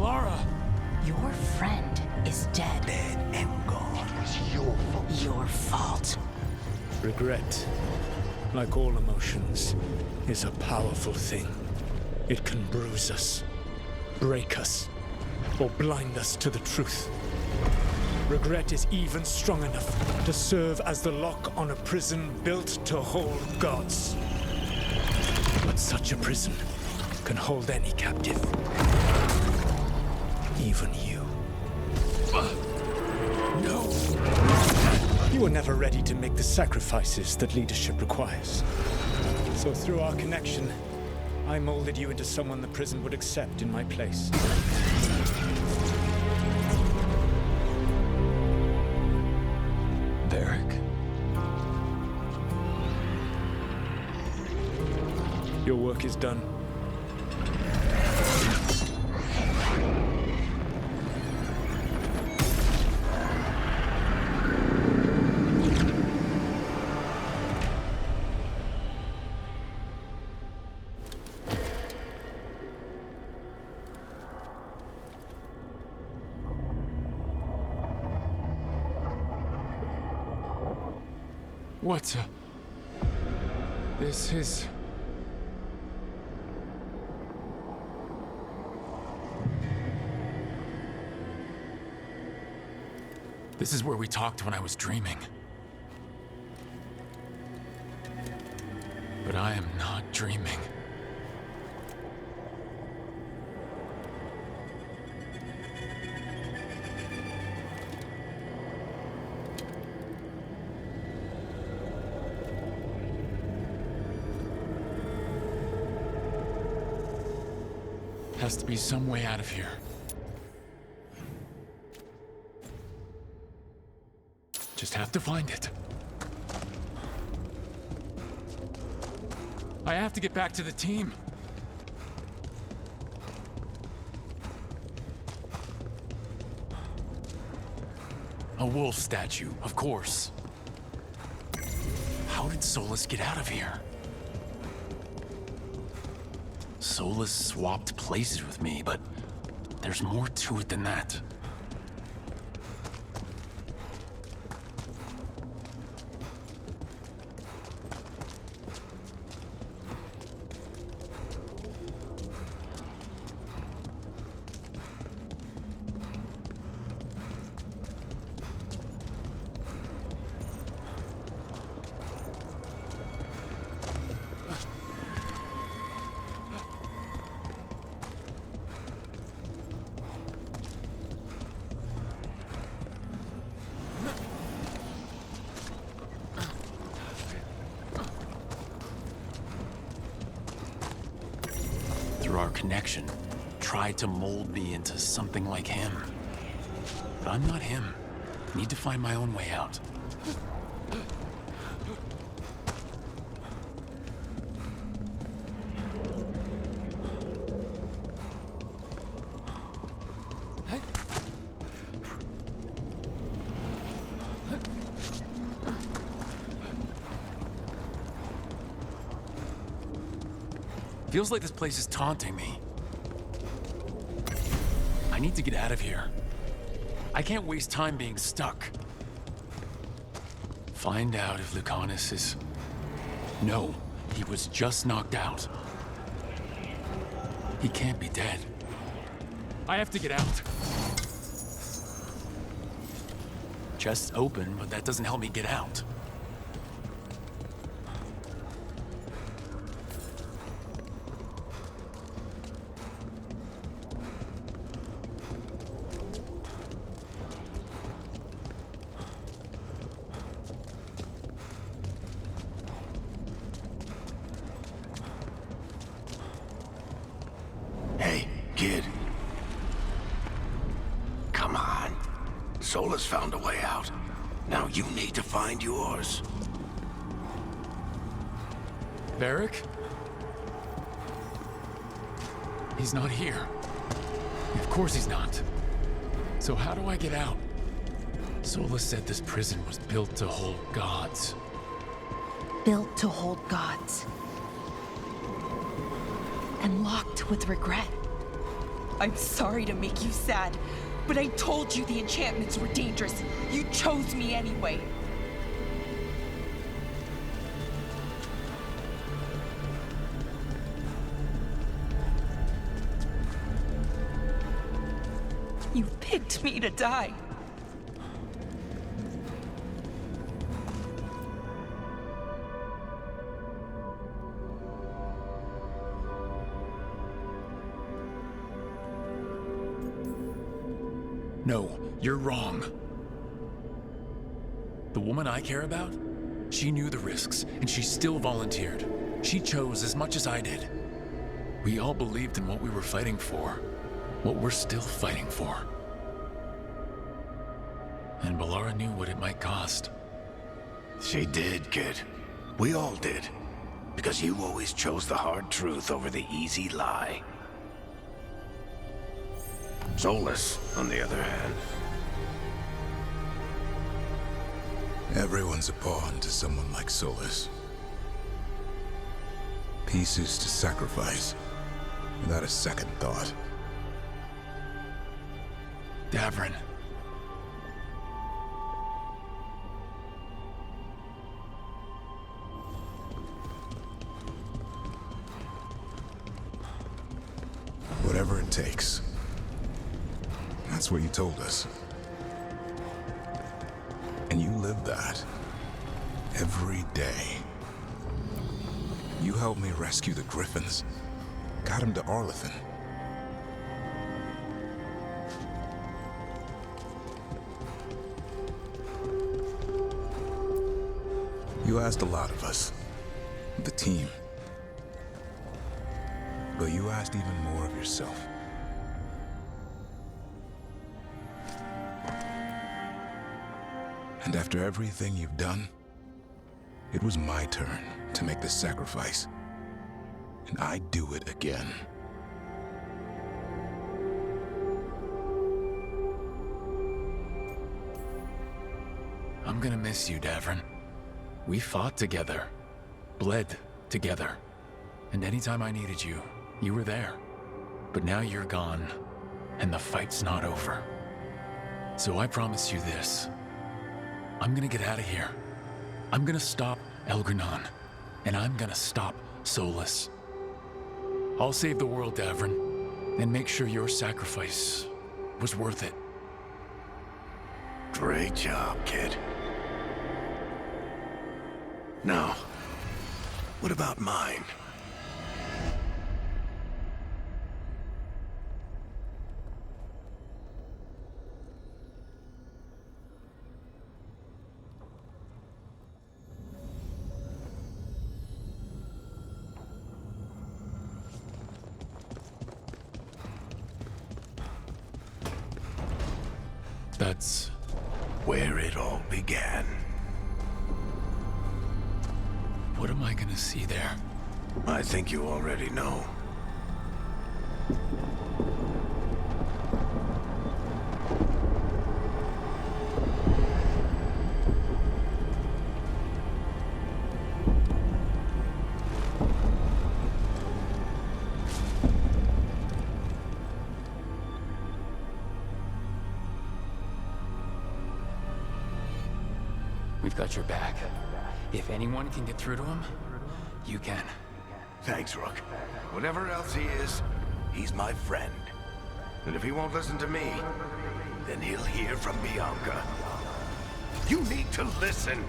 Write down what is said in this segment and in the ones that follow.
Lara! Your friend is dead. Dead and gone. It was your fault. Your fault. Regret, like all emotions, is a powerful thing. It can bruise us, break us, or blind us to the truth. Regret is even strong enough to serve as the lock on a prison built to hold gods. But such a prison can hold any captive. Even you. No! You were never ready to make the sacrifices that leadership requires. So through our connection, I molded you into someone the prison would accept in my place. Varric? Your work is done. What? This is... This is where we talked when I was dreaming. But I am not dreaming. Has to be some way out of here. Just have to find it. I have to get back to the team. A wolf statue, of course. How did Solus get out of here? Solus swapped places with me, but there's more to it than that. Through our connection, tried to mold me into something like him. But I'm not him. Need to find my own way out. Feels like this place is taunting me. I need to get out of here. I can't waste time being stuck. Find out if Lucanus is... No, he was just knocked out. He can't be dead. I have to get out. Chest's open, but that doesn't help me get out. Kid. Come on. Solus found a way out. Now you need to find yours. Varric? He's not here. Of course he's not. So how do I get out? Solus said this prison was built to hold gods. Built to hold gods. And locked with regret. I'm sorry to make you sad, but I told you the enchantments were dangerous. You chose me anyway. You picked me to die. No, you're wrong. The woman I care about, she knew the risks, and she still volunteered. She chose as much as I did. We all believed in what we were fighting for, what we're still fighting for. And Bellara knew what it might cost. She did, kid. We all did. Because you always chose the hard truth over the easy lie. Solus, on the other hand. Everyone's a pawn to someone like Solus. Pieces to sacrifice, without a second thought. Davrin. Whatever it takes. That's what you told us. And you live that. Every day. You helped me rescue the Griffins. Got him to Arlethan. You asked a lot of us. The team. But you asked even more of yourself. And after everything you've done, it was my turn to make the sacrifice. And I'd do it again. I'm gonna miss you, Davrin. We fought together, bled together, and anytime I needed you, you were there. But now you're gone, and the fight's not over. So I promise you this. I'm gonna get out of here. I'm gonna stop Elgranon, and I'm gonna stop Solus. I'll save the world, Davrin, and make sure your sacrifice was worth it. Great job, kid. Now, what about mine? That's Where it all began. what am I gonna see there? I think you already know. We've got your back. If anyone can get through to him, you can. Thanks, Rook. Whatever else he is, he's my friend. And if he won't listen to me, then he'll hear from Bianca. You need to listen!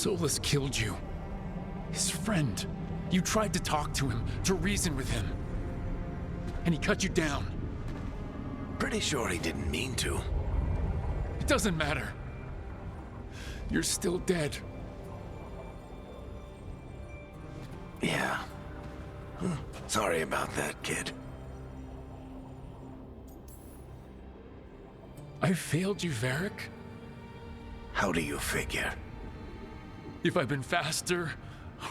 Solus killed you. His friend. You tried to talk to him, to reason with him. And he cut you down. Pretty sure he didn't mean to. It doesn't matter. You're still dead. Yeah. Sorry about that, kid. I failed you, Varric. How do you figure? If I'd been faster,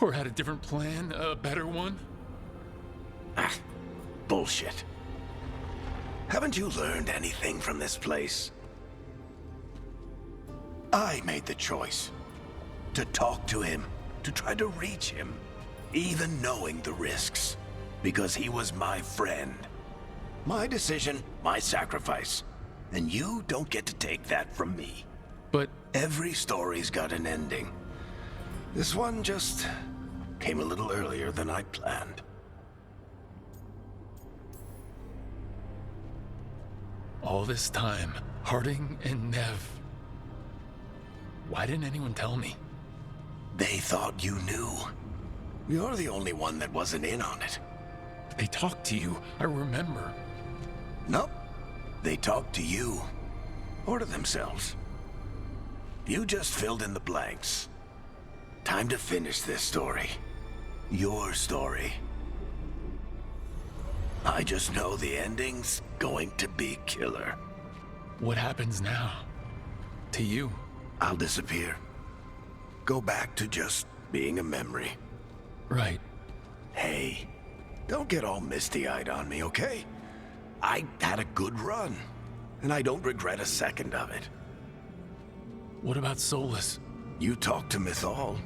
or had a different plan, a better one? Ah, bullshit. Haven't you learned anything from this place? I made the choice. To talk to him, to try to reach him, even knowing the risks. Because he was my friend. My decision, my sacrifice. And you don't get to take that from me. But every story's got an ending. This one just came a little earlier than I'd planned. all this time, Harding and Nev. Why didn't anyone tell me? They thought you knew. You're the only one that wasn't in on it. They talked to you, I remember. Nope. They talked to you. Or to themselves. You just filled in the blanks. Time to finish this story. Your story. I just know the ending's going to be killer. What happens now? To you? I'll disappear. Go back to just being a memory. Right. Hey, don't get all misty-eyed on me, okay? I had a good run, and I don't regret a second of it. What about Solus? You talked to Mythal.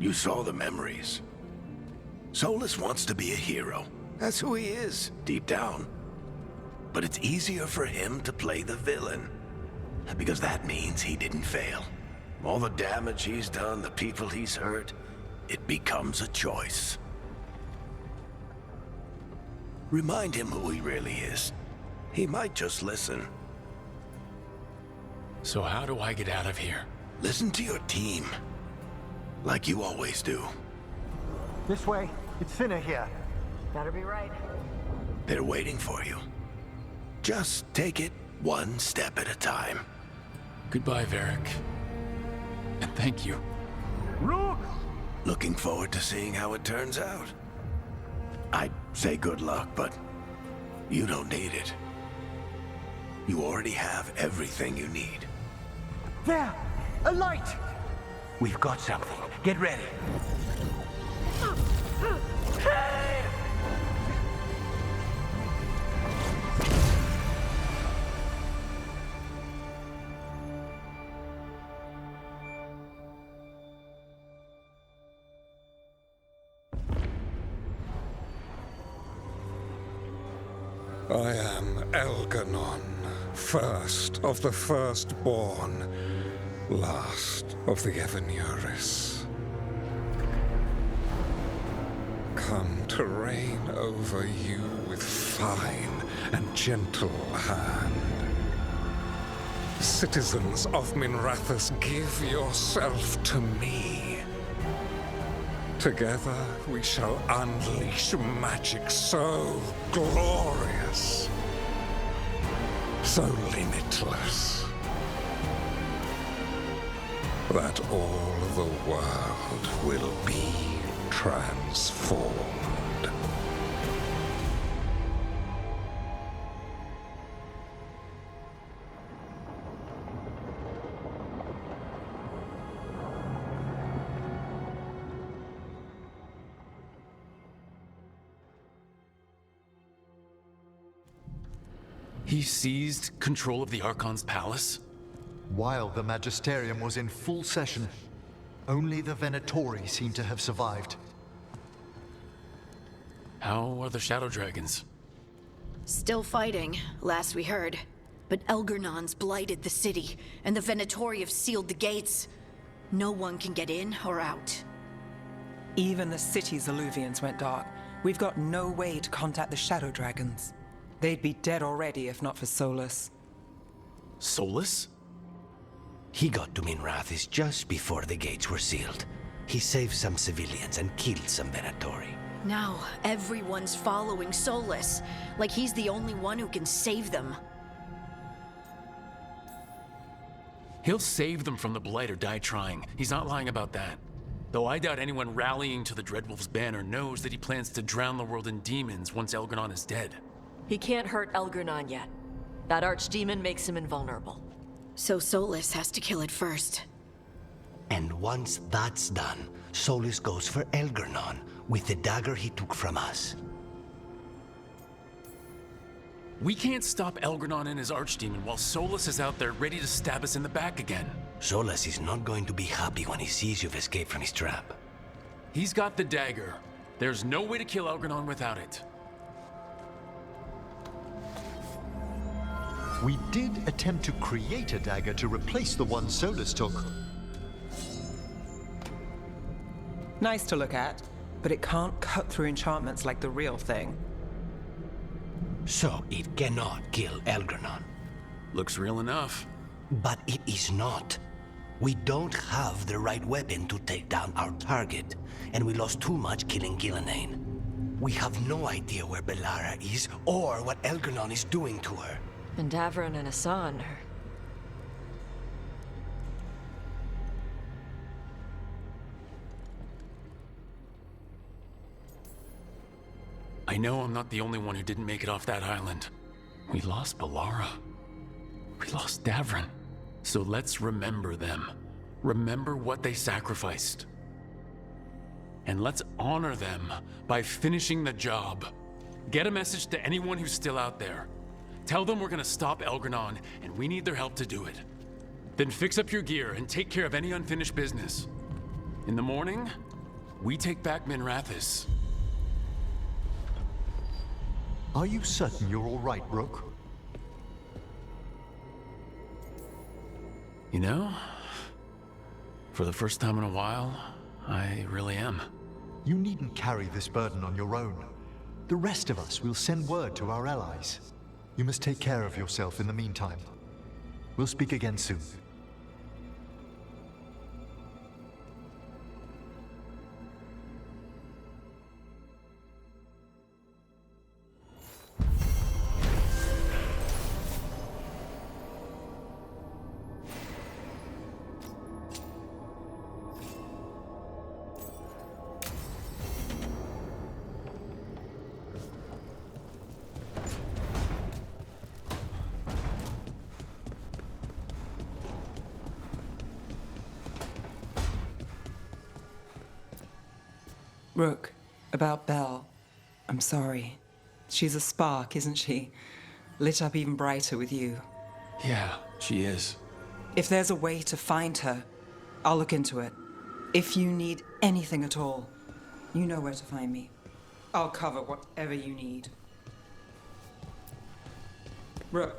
You saw the memories. Solus wants to be a hero. That's who he is, deep down. But it's easier for him to play the villain. Because that means he didn't fail. All the damage he's done, the people he's hurt, it becomes a choice. Remind him who he really is. He might just listen. So how do I get out of here? Listen to your team. Like you always do. This way. It's thinner here. Better be right. They're waiting for you. Just take it one step at a time. Goodbye, Varric. And thank you. Look! Looking forward to seeing how it turns out. I'd say good luck, but you don't need it. You already have everything you need. There! A light! We've got something. Get ready. I am Elganon, first of the firstborn, last of the Evenuris. Come to reign over you with fine and gentle hand. Citizens of Minrathous, give yourself to me. Together we shall unleash magic so glorious, so limitless, that all the world will be transformed. He seized control of the Archon's palace? While the Magisterium was in full session, only the Venatori seem to have survived. How are the Shadow Dragons? Still fighting, last we heard. But Elgernon's blighted the city, and the Venatori have sealed the gates. No one can get in or out. Even the city's Alluvians went dark. We've got no way to contact the Shadow Dragons. They'd be dead already if not for Solus. Solus? He got to Minrathis just before the gates were sealed. He saved some civilians and killed some Venatori. Now, everyone's following Solus, like he's the only one who can save them. He'll save them from the Blight or die trying. He's not lying about that. Though I doubt anyone rallying to the Dreadwolf's banner knows that he plans to drown the world in demons once Elgernon is dead. He can't hurt Elgernon yet. That archdemon makes him invulnerable. So Solus has to kill it first. And once that's done, Solus goes for Elgernon with the dagger he took from us. We can't stop Elgernon and his archdemon while Solus is out there ready to stab us in the back again. Solus is not going to be happy when he sees you've escaped from his trap. He's got the dagger. There's no way to kill Elgernon without it. We did attempt to create a dagger to replace the one Solus took. Nice to look at, but it can't cut through enchantments like the real thing. So it cannot kill Elgernon. Looks real enough. But it is not. We don't have the right weapon to take down our target, and we lost too much killing Gillenane. We have no idea where Bellara is or what Elgernon is doing to her. And Davron and Hassan are... I know I'm not the only one who didn't make it off that island. We lost Bellara. We lost Davron. So let's remember them. Remember what they sacrificed. And let's honor them by finishing the job. Get a message to anyone who's still out there. Tell them we're gonna stop Elgernon, and we need their help to do it. Then fix up your gear and take care of any unfinished business. In the morning, we take back Minrathis. Are you certain you're all right, Rook? You know, for the first time in a while, I really am. You needn't carry this burden on your own. The rest of us will send word to our allies. You must take care of yourself in the meantime. We'll speak again soon. Rook, about Belle. I'm sorry. She's a spark, isn't she? Lit up even brighter with you. Yeah, she is. If there's a way to find her, I'll look into it. If you need anything at all, you know where to find me. I'll cover whatever you need. Rook.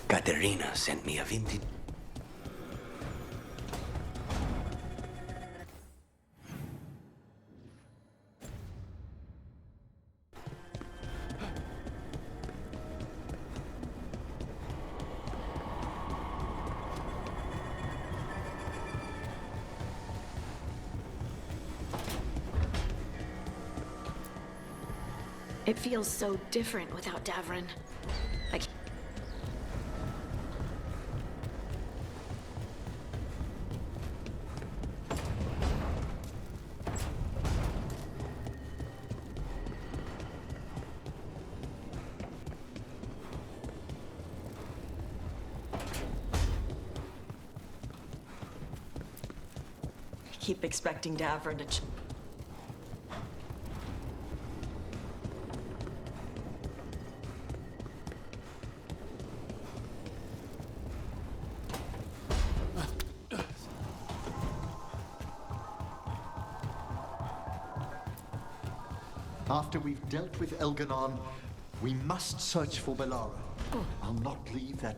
Katerina sent me a vintage... It feels so different without Davron. I keep expecting Davron to... After we've dealt with Elganon, we must search for Bellara. I'll not leave that...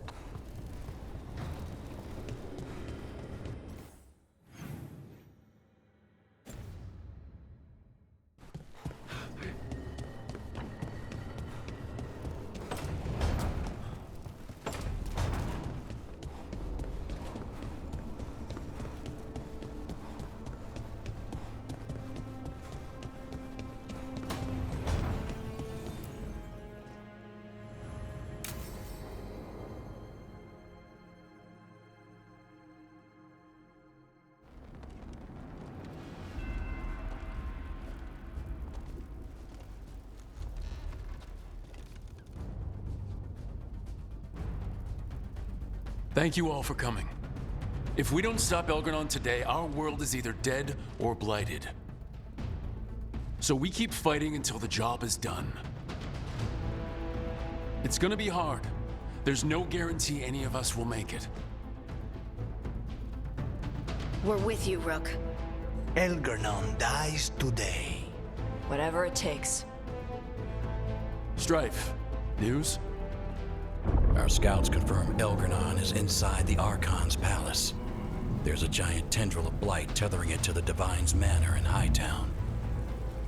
Thank you all for coming. If we don't stop Elgarnon today, our world is either dead or blighted. So we keep fighting until the job is done. It's gonna be hard. There's no guarantee any of us will make it. We're with you, Rook. Elgarnon dies today. Whatever it takes. Strife, news? Our scouts confirm Elgarnon is inside the Archon's palace. There's a giant tendril of blight tethering it to the Divine's manor in Hightown.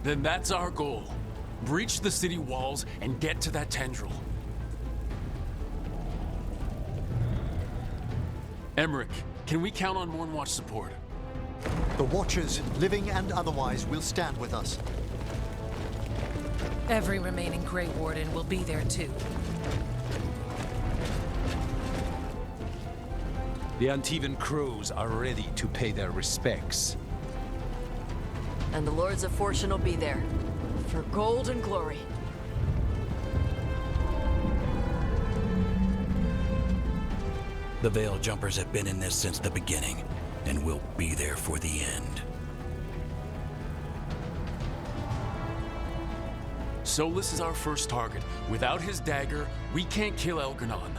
Then that's our goal. Breach the city walls and get to that tendril. Emmerich, can we count on Mournwatch support? The Watchers, living and otherwise, will stand with us. Every remaining Grey Warden will be there too. The Antivan crows are ready to pay their respects. And the Lords of Fortune will be there. For gold and glory. The Veil Jumpers have been in this since the beginning, and will be there for the end. Solus is our first target. Without his dagger, we can't kill Elgarnon.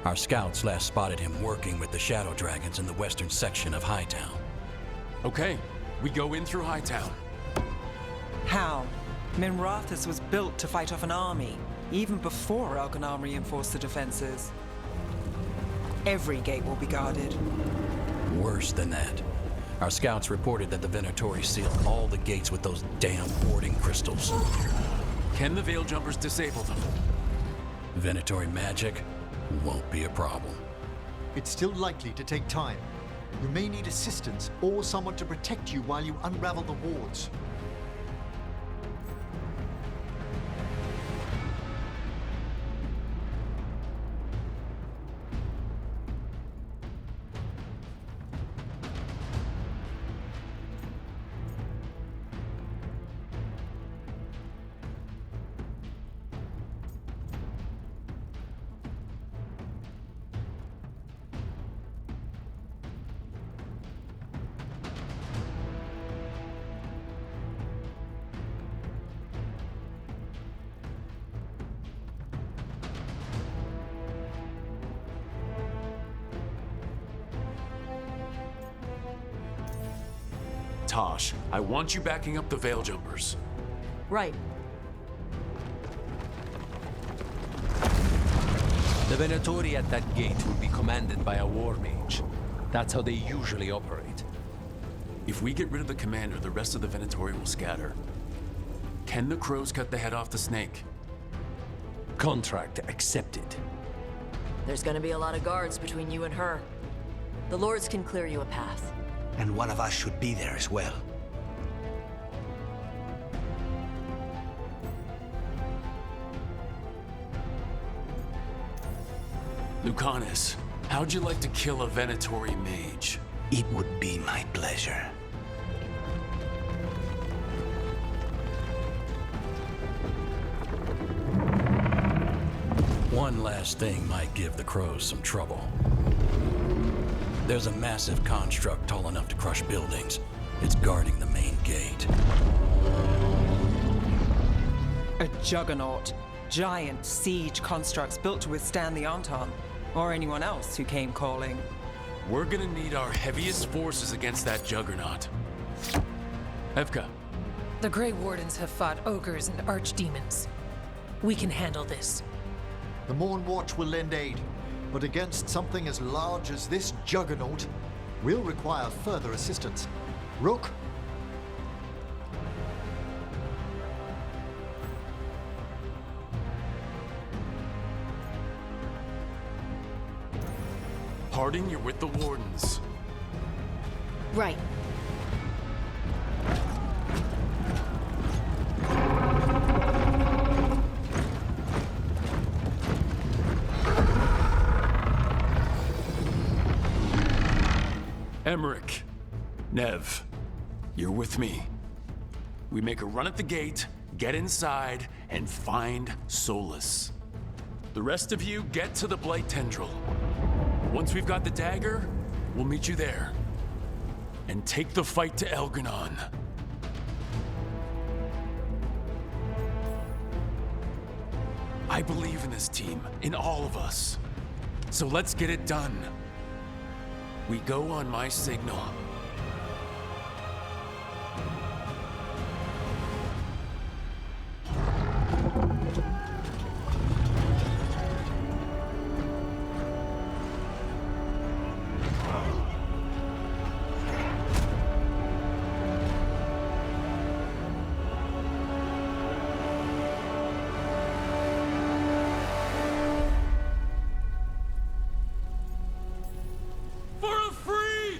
Our scouts last spotted him working with the Shadow Dragons in the western section of Hightown. Okay, we go in through Hightown. How? Minrathous was built to fight off an army, even before Elganon reinforced the defenses. Every gate will be guarded. Worse than that. Our scouts reported that the Venatori sealed all the gates with those damn warding crystals. Can the Veil Jumpers disable them? Venatori magic won't be a problem. It's still likely to take time. You may need assistance or someone to protect you while you unravel the wards. Tosh, I want you backing up the Veil Jumpers. Right. The Venatori at that gate will be commanded by a war mage. That's how they usually operate. If we get rid of the commander, the rest of the Venatori will scatter. Can the crows cut the head off the snake? Contract accepted. There's gonna be a lot of guards between you and her. The Lords can clear you a path. And one of us should be there as well. Lucanus, how'd you like to kill a Venatori mage? It would be my pleasure. One last thing might give the crows some trouble. There's a massive construct tall enough to crush buildings. It's guarding the main gate. A juggernaut. Giant siege constructs built to withstand the Anton, or anyone else who came calling. We're gonna need our heaviest forces against that juggernaut. Evka, The Grey Wardens have fought ogres and archdemons. We can handle this. The Morn Watch will lend aid, but against something as large as this juggernaut, we'll require further assistance. Rook? Harding, you're with the Wardens. Right. Emmerich, Nev, you're with me. We make a run at the gate, get inside, and find Solus. The rest of you get to the Blight Tendril. Once we've got the dagger, we'll meet you there. And take the fight to Elgar'nan. I believe in this team, in all of us. So let's get it done. We go on my signal. For a free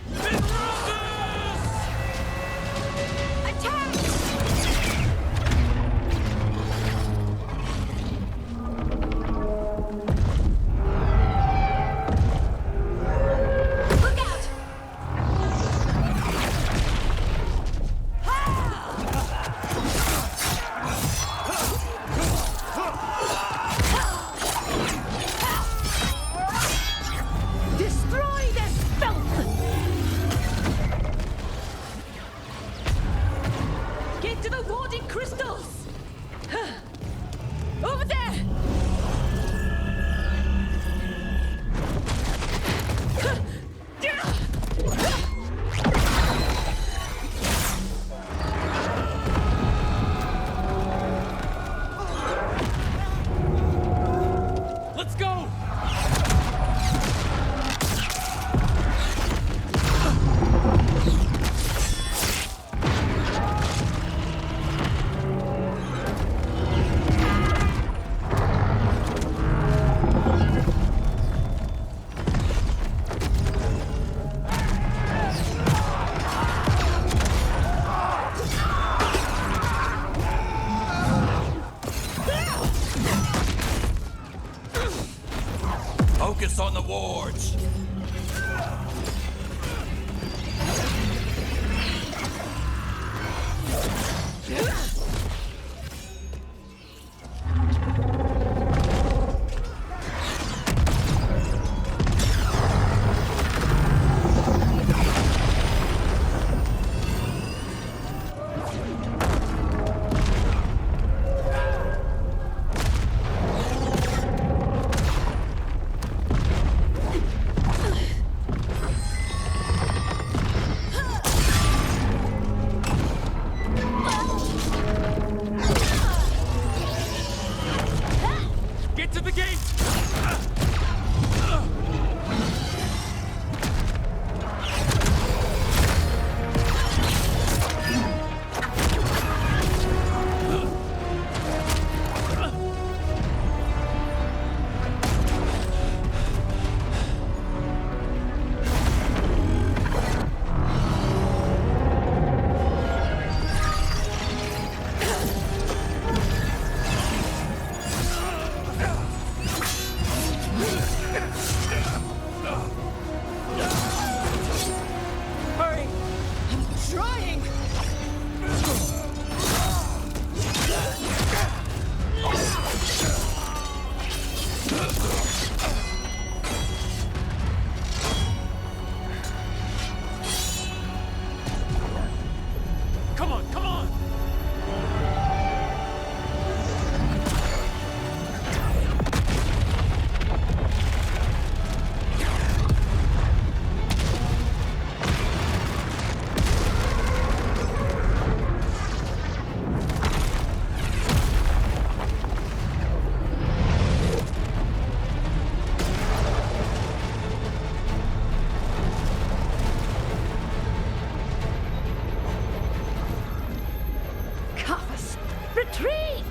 Retreat!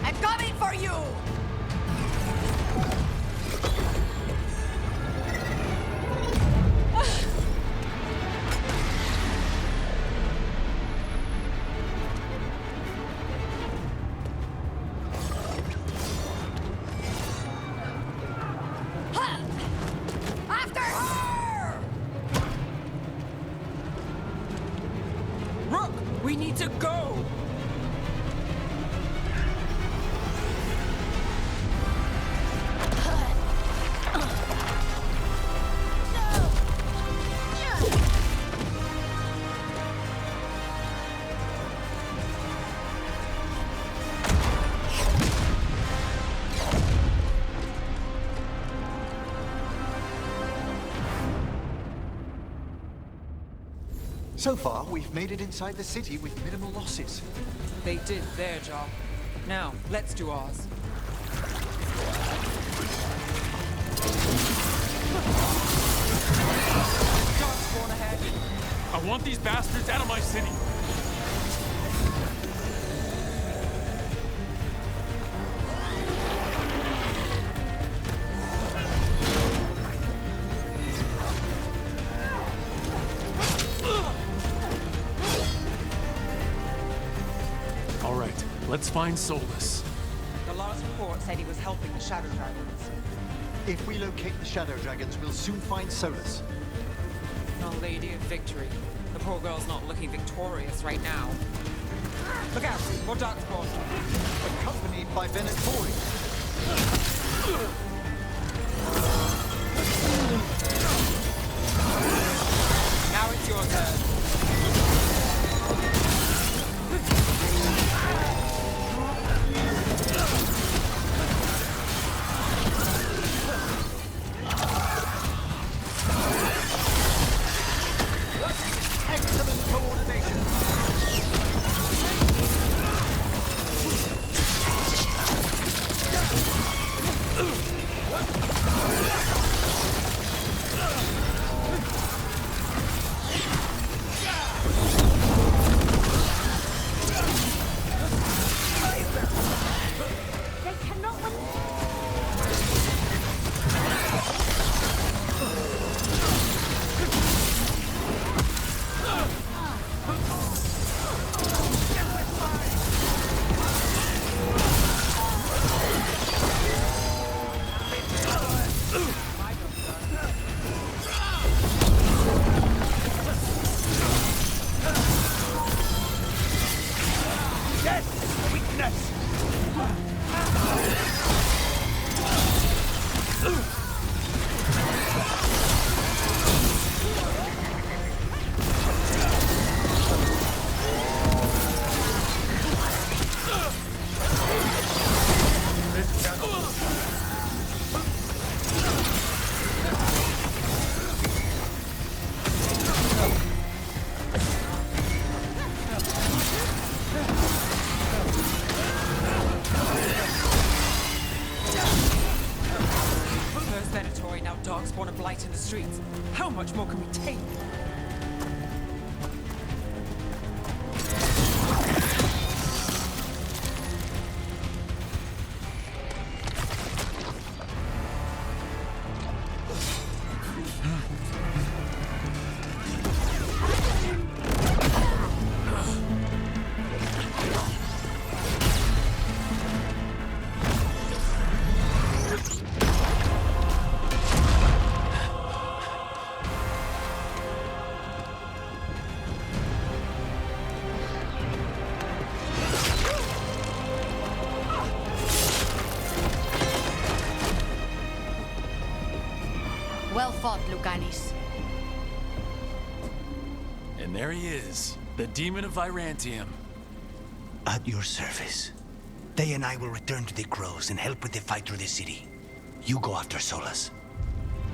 I'm coming for you! After her! Rook, we need to go! So far, we've made it inside the city with minimal losses. They did their job. Now, let's do ours. Darkspawn ahead. I want these bastards out of my city. All right, let's find Solus. The last report said he was helping the Shadow Dragons. If we locate the Shadow Dragons, we'll soon find Solus. Our Lady of Victory. The poor girl's not looking victorious right now. Look out! More Darkspawn! Accompanied by Venatori. Now it's your turn. Excellent coordination. They cannot win. Yes! Weakness! First Venatori, now Darkspawn and Blight in the streets. How much more can we take? Well fought, Lucanis. And there he is, the Demon of Virantium. At your service. They and I will return to the Crows and help with the fight through the city. You go after Solus.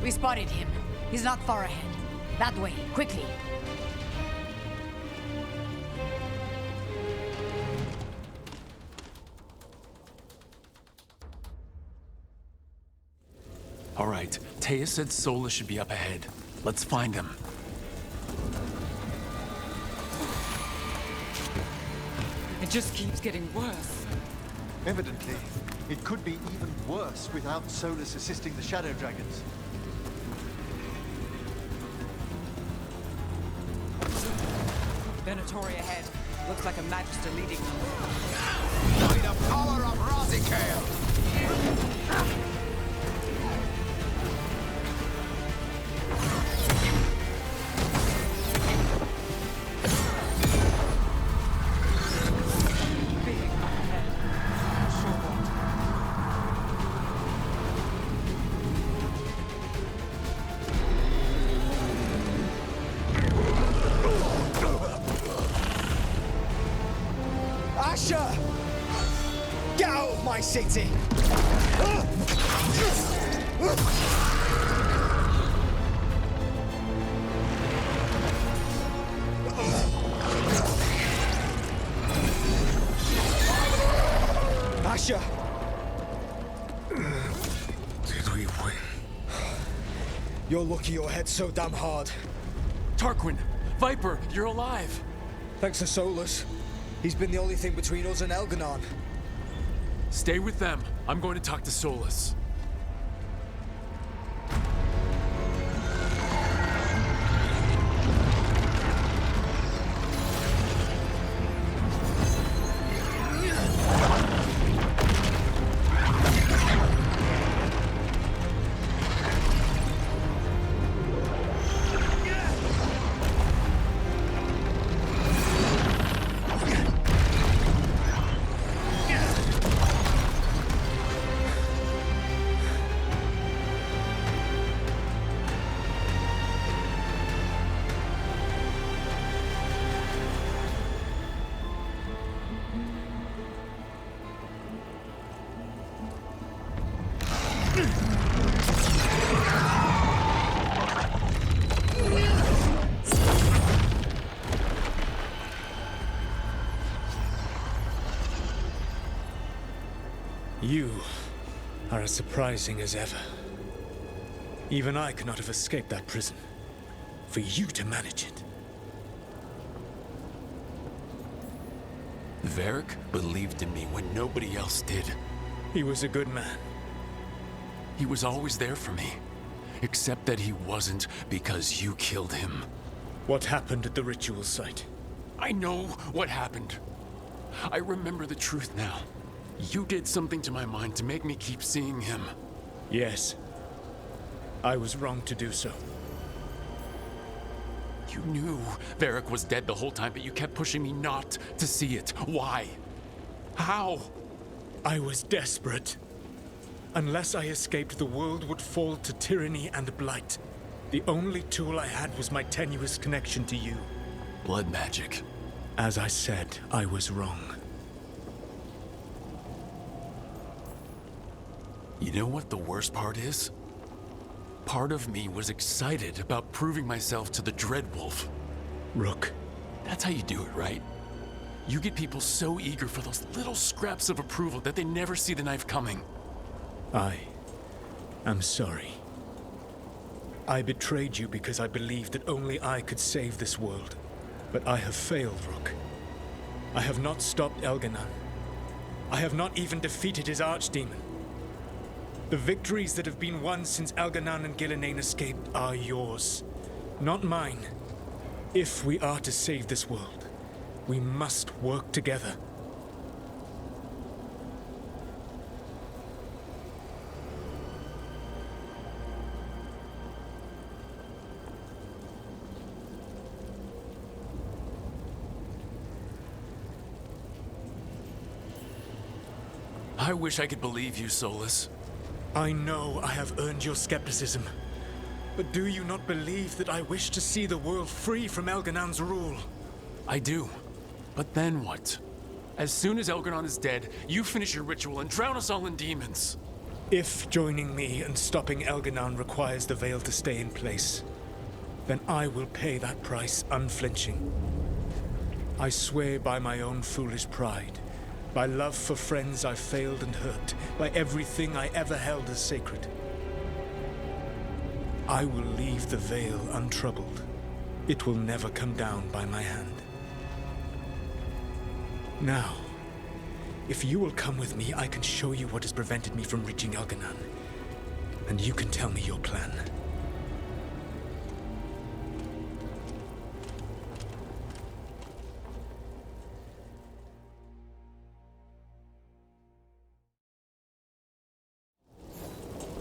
We spotted him. He's not far ahead. That way, quickly. All right, Taya said Solus should be up ahead. Let's find him. just keeps getting worse. Evidently, it could be even worse without Solus assisting the Shadow Dragons. Venatori ahead. Looks like a Magister leading them. By the power of Razikale! Asher! Get out of my city! Asher! Did we win? You're lucky your head's so damn hard. Tarquin! Viper, you're alive! Thanks to Solus. He's been the only thing between us and Elganon. Stay with them. I'm going to talk to Solus. You are as surprising as ever. Even I could not have escaped that prison. For you to manage it. Varric believed in me when nobody else did. He was a good man. He was always there for me. Except that he wasn't because you killed him. What happened at the ritual site? I know what happened. I remember the truth now. You did something to my mind to make me keep seeing him. Yes. I was wrong to do so. You knew Varric was dead the whole time, but you kept pushing me not to see it. Why? How? I was desperate. Unless I escaped, the world would fall to tyranny and blight. The only tool I had was my tenuous connection to you. Blood magic. As I said, I was wrong. You know what the worst part is? Part of me was excited about proving myself to the Dreadwolf. Rook. That's how you do it, right? You get people so eager for those little scraps of approval that they never see the knife coming. I am sorry. I betrayed you because I believed that only I could save this world. But I have failed, Rook. I have not stopped Elganon. I have not even defeated his archdemon. The victories that have been won since Elganon and Gillenane escaped are yours, not mine. If we are to save this world, we must work together. I wish I could believe you, Solus. I know I have earned your skepticism. But do you not believe that I wish to see the world free from Elganon's rule? I do. But then what? As soon as Elganon is dead, you finish your ritual and drown us all in demons. If joining me and stopping Elganon requires the Veil to stay in place, then I will pay that price unflinching. I swear by my own foolish pride, by love for friends I failed and hurt, by everything I ever held as sacred. I will leave the Veil untroubled. It will never come down by my hand. Now, if you will come with me, I can show you what has prevented me from reaching Elganon. And you can tell me your plan.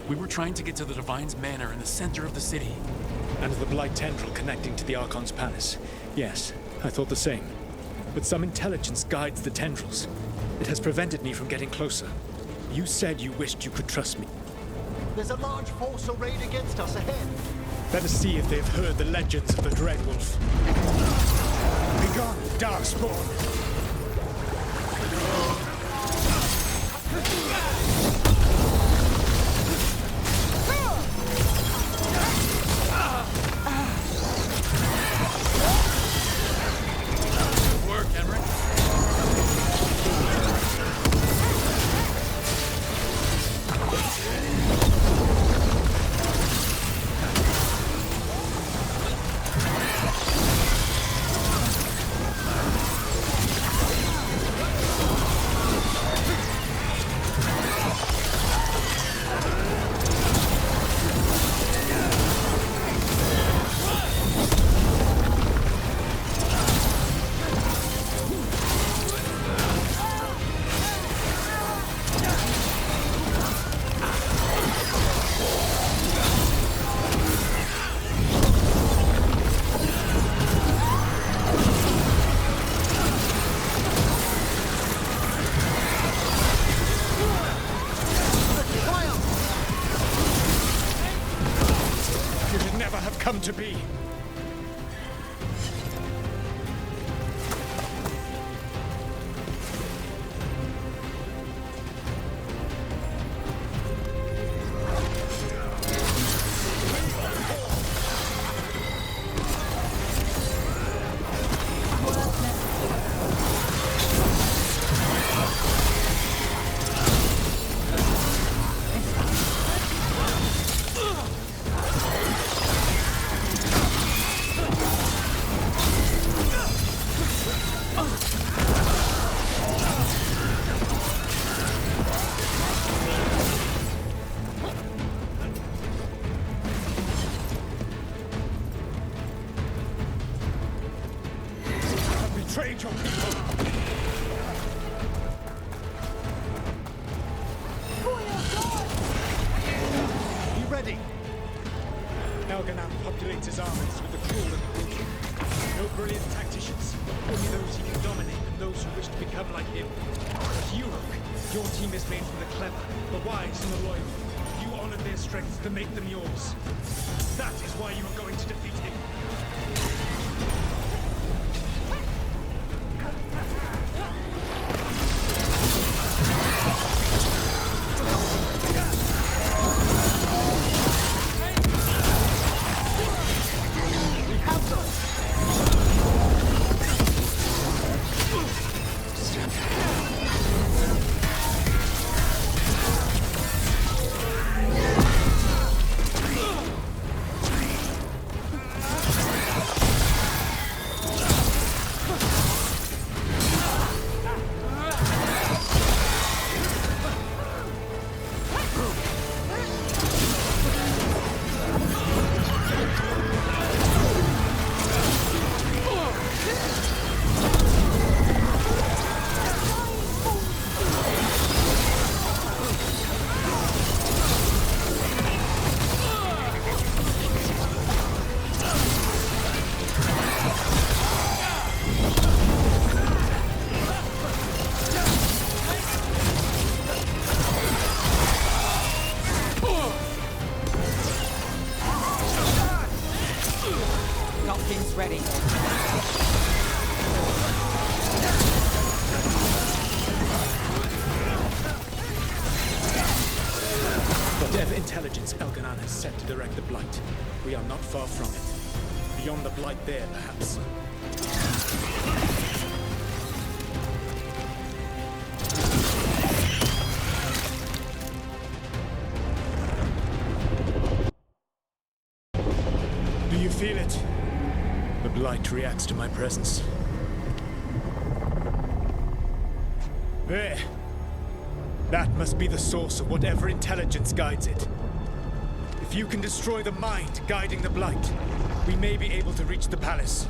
We were trying to get to the Divine's Manor in the center of the city. And the Blight tendril connecting to the Archon's palace. Yes, I thought the same. But some intelligence guides the tendrils. It has prevented me from getting closer. You said you wished you could trust me. There's a large force arrayed against us ahead. Let us see if they've heard the legends of the Dreadwolf. Begone, Darkspawn! Come to be. Betrayed your people! Be ready! Elganon populates his armies with the cruel and the brutal. No brilliant tacticians, only those he can dominate and those who wish to become like him. But you, your team is made from the clever, the wise, and the loyal. You honored their strengths to make them yours. That is why you are going to defeat him. Ready. Whatever intelligence Elganon has set to direct the Blight, we are not far from it. Beyond the Blight there, perhaps. Do you feel it? The Blight reacts to my presence. There. That must be the source of whatever intelligence guides it. If you can destroy the mind guiding the Blight, we may be able to reach the palace.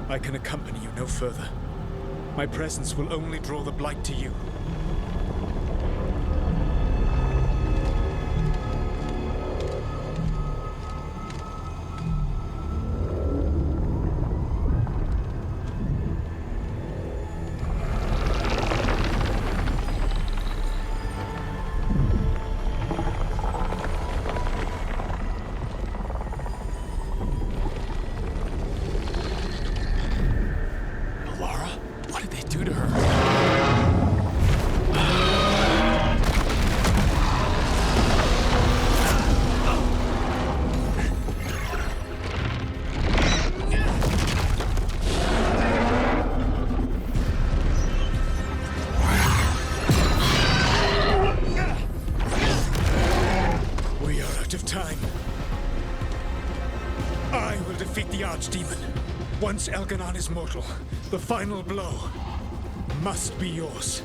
I can accompany you no further. My presence will only draw the Blight to you. Once Elganon is mortal, the final blow must be yours.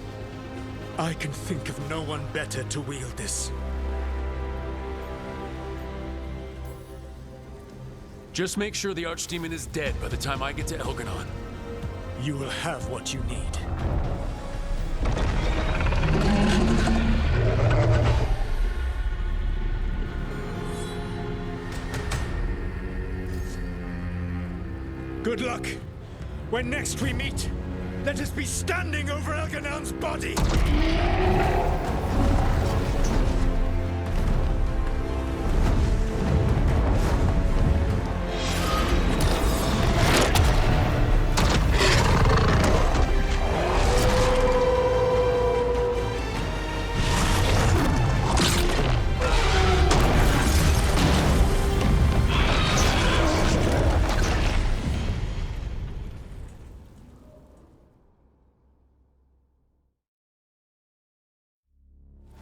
I can think of no one better to wield this. Just make sure the Archdemon is dead by the time I get to Elganon. You will have what you need. Good luck. When next we meet, let us be standing over Elganon's body!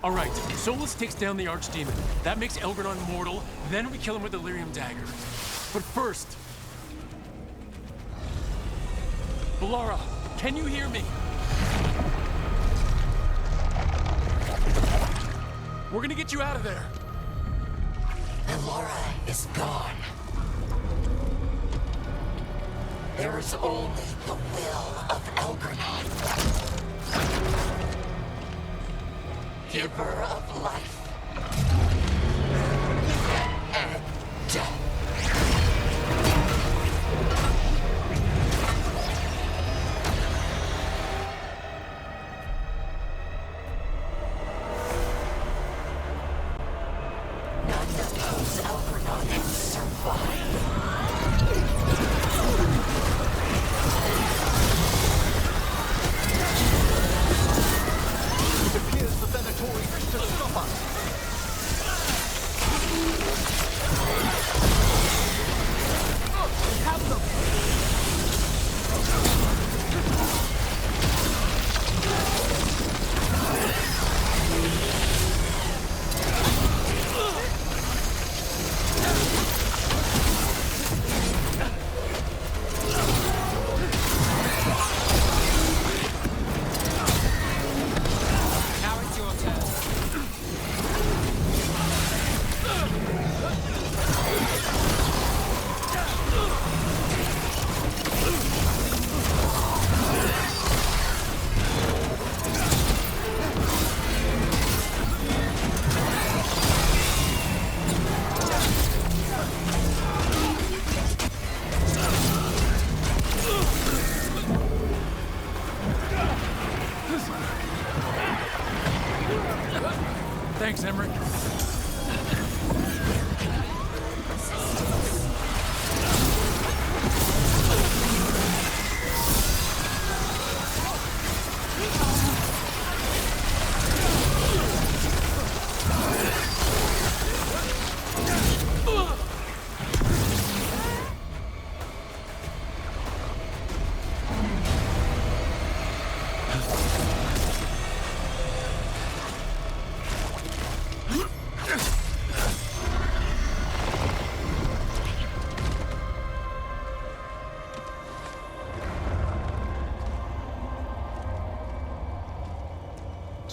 Alright, Solus takes down the Archdemon. That makes Elganon mortal, then we kill him with the Lyrium Dagger. But first... Bellara, can you hear me? We're gonna get you out of there. Bellara is gone. There is only the will of Elganon. Giver of life and death. None knows Elganon can survive. It appears the Venatori wish to stop us.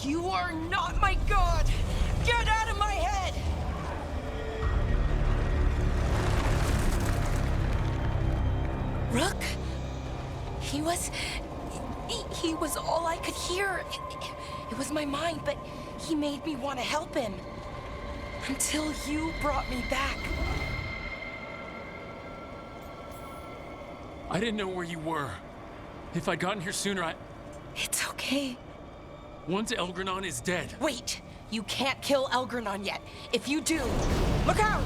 You are not my god! Get out of my head! Rook? He was all I could hear. It was my mind, but he made me want to help him. Until you brought me back. I didn't know where you were. If I'd gotten here sooner, It's okay. Once Elgranon is dead... Wait! You can't kill Elgranon yet. If you do, look out!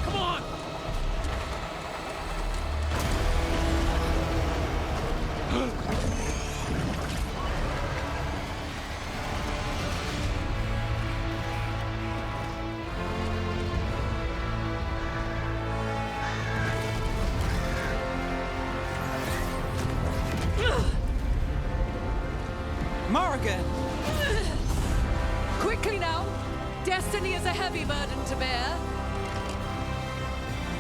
Come on! Morrigan! Quickly now! Destiny is a heavy burden to bear.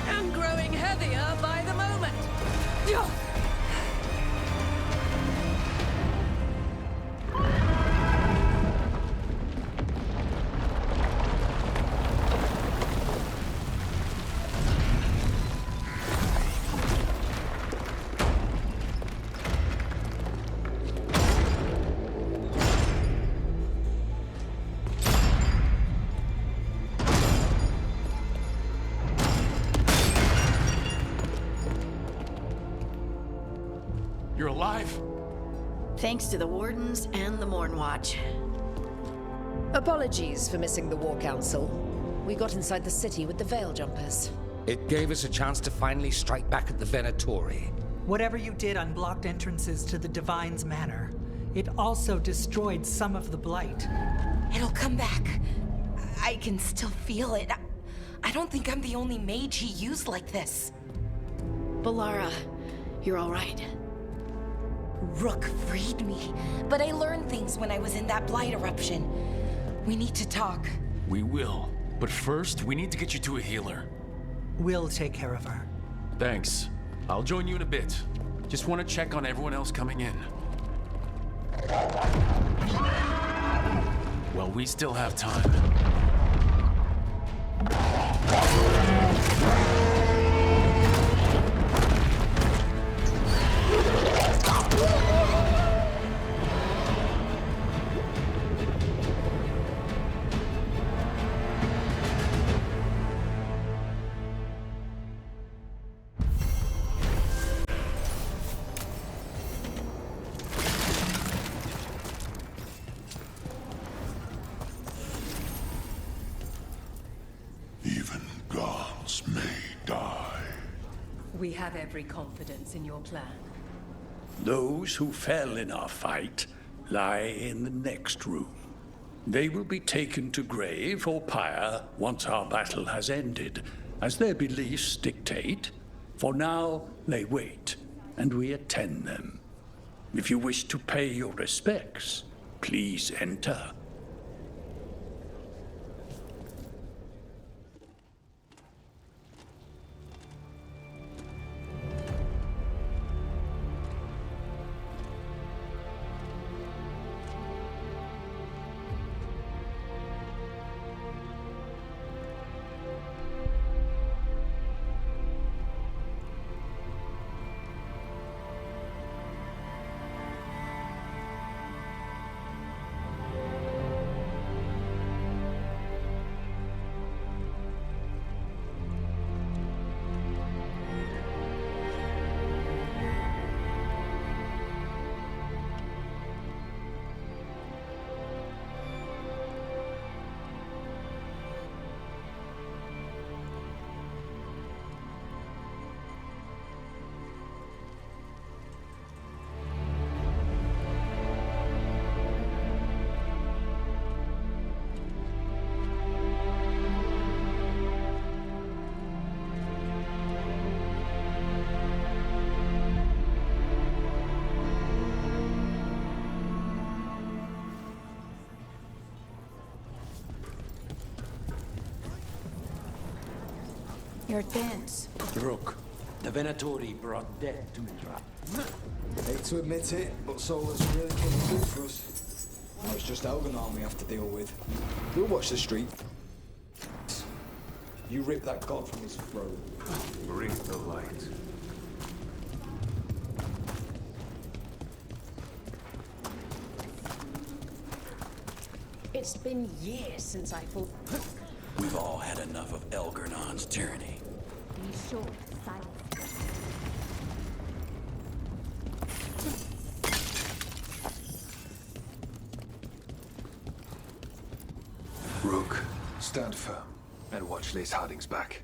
And growing heavier by the moment. You're alive? Thanks to the Wardens and the Mornwatch. Apologies for missing the War Council. We got inside the city with the Veil Jumpers. It gave us a chance to finally strike back at the Venatori. Whatever you did unblocked entrances to the Divine's Manor. It also destroyed some of the Blight. It'll come back. I can still feel it. I don't think I'm the only mage he used like this. Balara, you're all right. Rook freed me, but I learned things when I was in that Blight eruption. We need to talk. We will. But first, we need to get you to a healer. We'll take care of her. Thanks. I'll join you in a bit. Just want to check on everyone else coming in. Well, we still have time. Even gods may die. We have every confidence in your plan. Those who fell in our fight lie in the next room. They will be taken to grave or pyre once our battle has ended, as their beliefs dictate. For now, they wait, and we attend them. If you wish to pay your respects, please enter. You're dense. Rook, The Venatori brought death to Mithra. Hate to admit it, but Solar's really coming through for us. Now it's just Elganon we have to deal with. We'll watch the street. You rip that god from his throat. Bring the light. It's been years since I fought. We've all had enough of Elgernon's tyranny. Be short, silence. Rook, stand firm and watch Lace Harding's back.